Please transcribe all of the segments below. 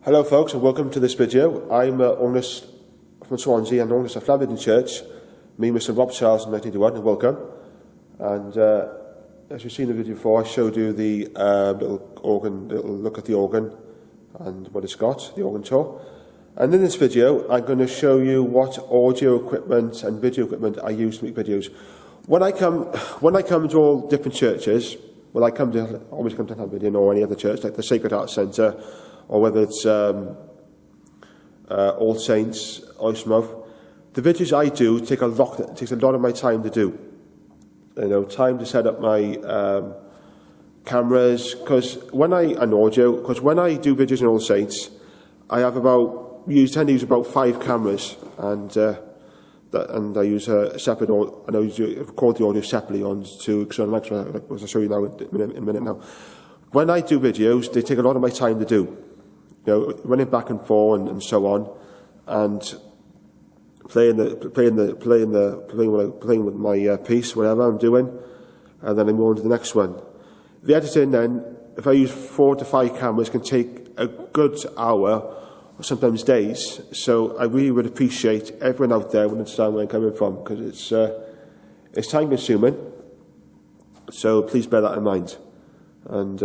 Hello folks and welcome to this video. I'm Ernest from Swansea and Ernest of Llanrhidian Church. Me, Mr. Rob Charles in 1981, and welcome. And as you've seen in the video before, I showed you the little look at the organ and what it's got, the organ tour. And in this video, I'm going to show you what audio equipment and video equipment I use to make videos. When I come to all different churches, always come to Llanrhidian or any other church, like the Sacred Heart Centre, or whether it's All Saints, Oysmouth, the videos I do takes a lot of my time to do. You know, time to set up my cameras, when I do videos in All Saints, I have tend to use about 5 cameras, and I use a separate, and I record the audio separately onto external mics, as I'll show you now in a minute now. When I do videos, they take a lot of my time to do. You know, running back and forth and so on, and playing with my piece, whatever I'm doing, and then I move on to the next one. The editing then, if I use 4 to 5 cameras, can take a good hour or sometimes days. So I really would appreciate everyone out there would understand where I'm coming from, because it's time consuming. So please bear that in mind. And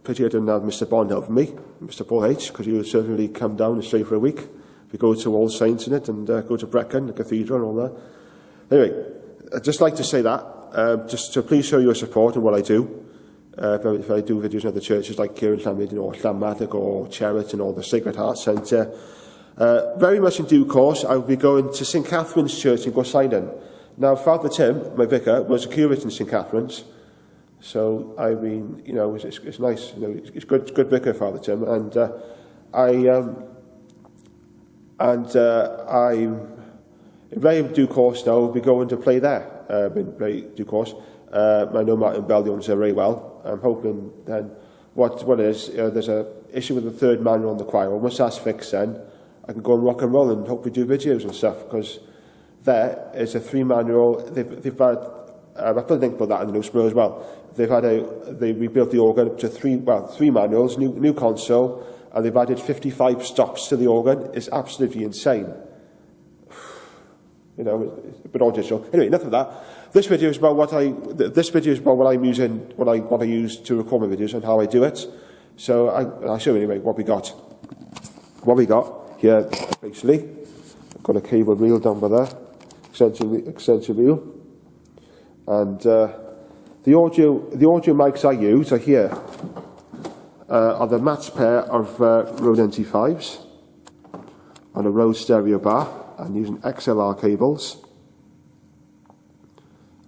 pity I didn't have Mr. Bond helping me, Mr. Paul H, because he would certainly come down and stay for a week. We go to All Saints in it, and go to Brecon, the cathedral, and all that. Anyway, I'd just like to say that, just to please show your support in what I do. If I do videos in other churches like here in Llanrhidian or Llanmadog or Cheriton or the Sacred Heart Centre, very much in due course, I will be going to St Catherine's Church in Gorsinden. Now, Father Tim, my vicar, was a curate in St Catherine's. So, I mean, you know, it's nice, you know, it's good vicar, Father Tim, and I'm in very due course now, will be going to play there, in very due course. I know Martin Bell owns it very well. I'm hoping then, what it is, there's an issue with the third manual on the choir. Once that's fixed then, I can go and rock and roll and hopefully do videos and stuff, because there is a 3 manual, they've had, I put a link about that in the notes below as well. They rebuilt the organ up to 3 manuals, new console, and they've added 55 stops to the organ. It's absolutely insane. You know, it's a bit all digital. Anyway, enough of that. This video is about what I'm using, what I use to record my videos and how I do it. So I'll show you anyway what we got. What we got here, basically, I've got a cable reel down by there, extension reel, and the audio mics I use are here. Are the matched pair of Rode NT5s on a Rode stereo bar, and using XLR cables.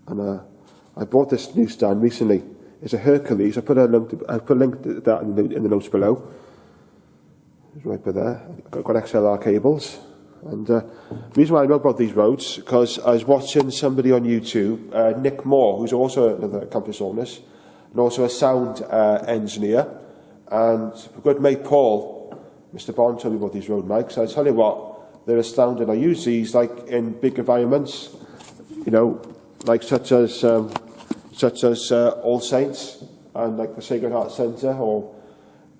And I bought this new stand recently. It's a Hercules. I put a link to that in the notes below. It's right by there. I've got XLR cables. And the reason why I know about these Rodes, because I was watching somebody on YouTube, Nick Moore, who's also another campus organist, and also a sound engineer. And a good mate Paul, Mr. Bond, told me about these Rode mics. I tell you what, they're astounding. I use these like in big environments, you know, like such as All Saints and like the Sacred Heart Centre, or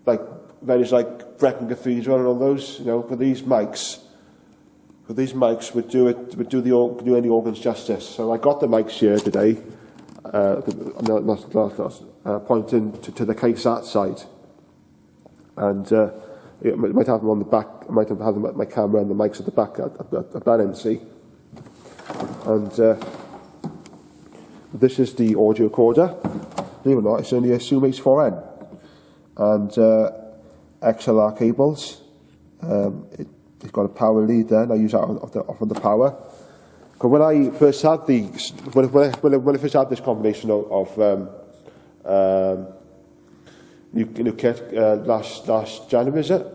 like venues like Brecon Cathedral and all those. You know, but these mics would do any organs justice. So I got the mics here today, pointing to the case that side, and. I might have them on the back. I might have them at my camera and the mics at the back at that end, see. And this is the audio recorder. Believe it or not, it's only a Zoom H4n. And XLR cables. It's got a power lead there, and I use that off of the power. Because when I first had when I first had this combination of new kit last January, is it?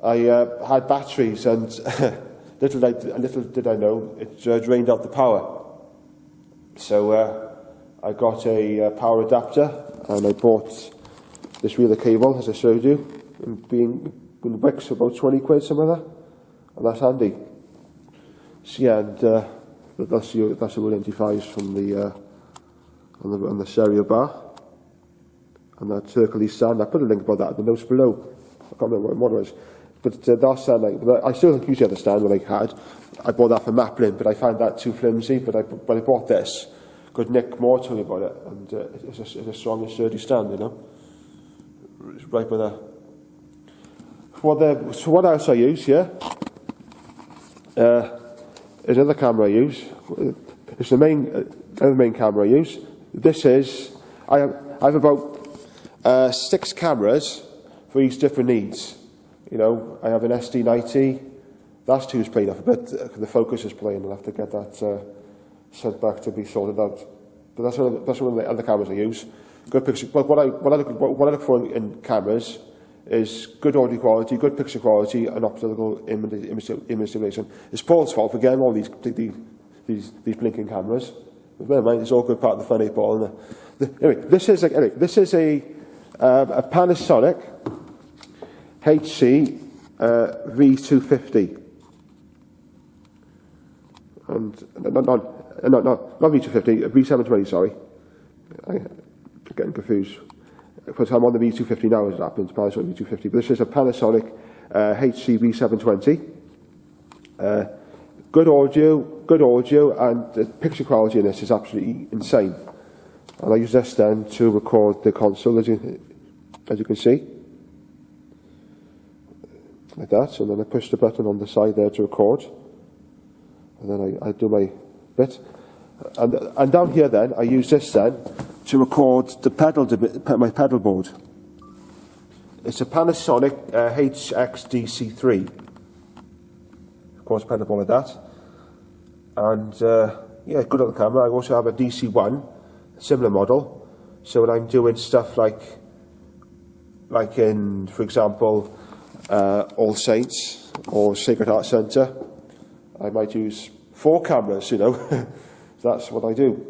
I had batteries, and little did I know it drained out the power. So I got a power adapter, and I bought this reel of cable, as I showed you, in Wix for about 20 quid, something like that, and that's handy. So yeah, and that's the Rode NT5s from on the stereo bar. And that Hercules stand, I put a link about that in the notes below. I can't remember what it was. But that stand, but I still use the other stand when I had. I bought that for Maplin, but I found that too flimsy. But I bought this. Good Nick Moore told me about it, and it's a strong and sturdy stand, you know. It's right by there. So what else I use here? Is another camera I use. It's the main camera I use. This is I have about 6 cameras for each different needs. You know, I have an SD90. That's two's playing off a bit. The focus is playing. I'll have to get that sent back to be sorted out. But that's one of the other cameras I use. Good picture. But what I look for in cameras is good audio quality, good picture quality, and optical image stimulation. It's Paul's fault for getting all these blinking cameras. But never mind, it's all good part of the fun, Paul. Anyway, this is a Panasonic HC V250. And not V250, V720, sorry. I'm getting confused. Because I'm on the V250 now, as it happens, Panasonic V250. But this is a Panasonic HC V720. Good audio, and the picture quality in this is absolutely insane. And I use this then to record the console, as you can see. Like that, and then I push the button on the side there to record. And then I do my bit. And down here then, I use this then to record the my pedal board. It's a Panasonic HXDC3. Of course, pedal board like that. And yeah, good on the camera. I also have a DC1, similar model. So when I'm doing stuff like in, for example, All Saints or Sacred Heart Centre, I might use 4 cameras, you know. That's what I do.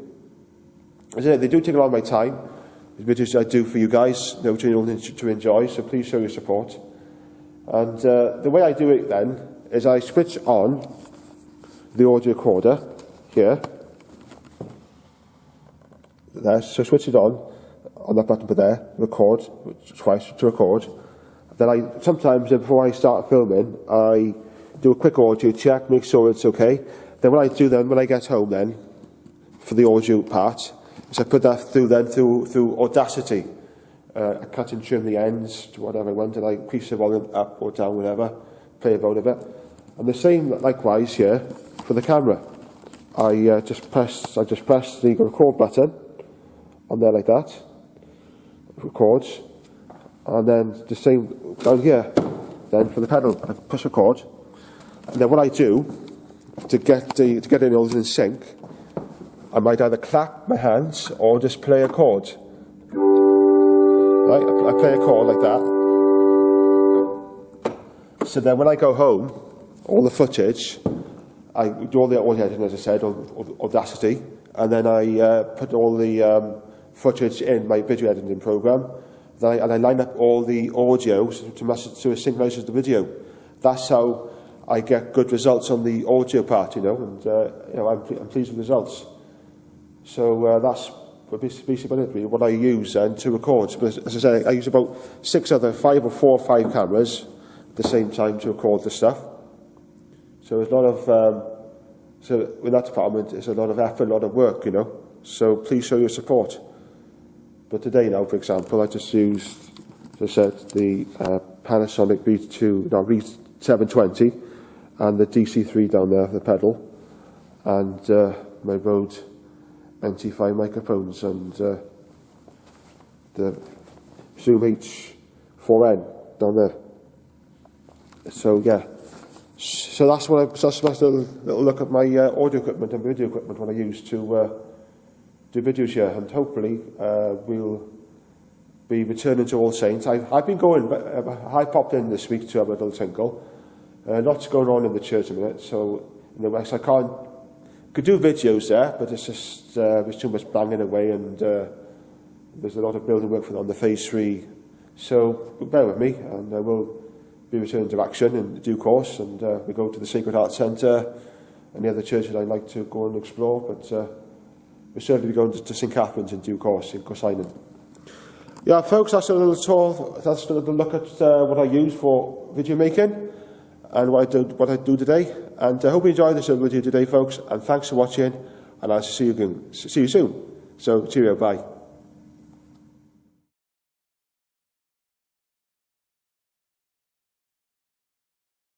They do take a lot of my time. The videos I do for you guys, you know, to enjoy, so please show your support. And the way I do it then is I switch on the audio recorder here. There, so switch it on that button there, record, twice to record. Then sometimes before I start filming, I do a quick audio check, make sure it's okay. Then when I get home then, for the audio part, so I put that through Audacity. I cut and trim the ends to whatever I want, and I increase the volume up or down, whatever, play about a bit. And the same likewise here for the camera. I just press the record button on there like that. It records, and then the same down here. Then for the pedal, I push record, and then what I do to get it all in sync, I might either clap my hands or just play a chord. Right, I play a chord like that. So then when I go home, all the footage, I do all the audio editing, as I said, on Audacity, and then I put all the footage in my video editing program, and I line up all the audio to synchronize with the video. That's how I get good results on the audio part, you know, and you know, I'm pleased with the results. So that's basically about it, really, what I use to record. But as I say, I use about 4 or 5 cameras at the same time to record the stuff. So there's a lot of, so in that department, it's a lot of effort, a lot of work, you know. So please show your support. But today now, for example, I just used, as I said, the Panasonic V720 and the DC3 down there, the pedal, and my Rode NT5 microphones and the Zoom H4n down there. So yeah, so that's what that's a little look at my audio equipment and video equipment what I use to do videos here, and hopefully we'll be returning to All Saints. I've been going. I popped in this week to have a little tinkle. Lots going on in the church a minute, so in the west I could do videos there, but it's just there's too much banging away, and there's a lot of building work for on the phase 3. So bear with me, and we'll be returning to action in due course, and we go to the Sacred Heart Centre and the other churches I'd like to go and explore, but we'll certainly be going to St Catherine's in due course in Corsainan. Yeah, folks, that's a little tour. That's a little look at what I use for video making and what I do today. And I hope you enjoyed this video today, folks. And thanks for watching. And I'll see you soon. So, cheerio, bye.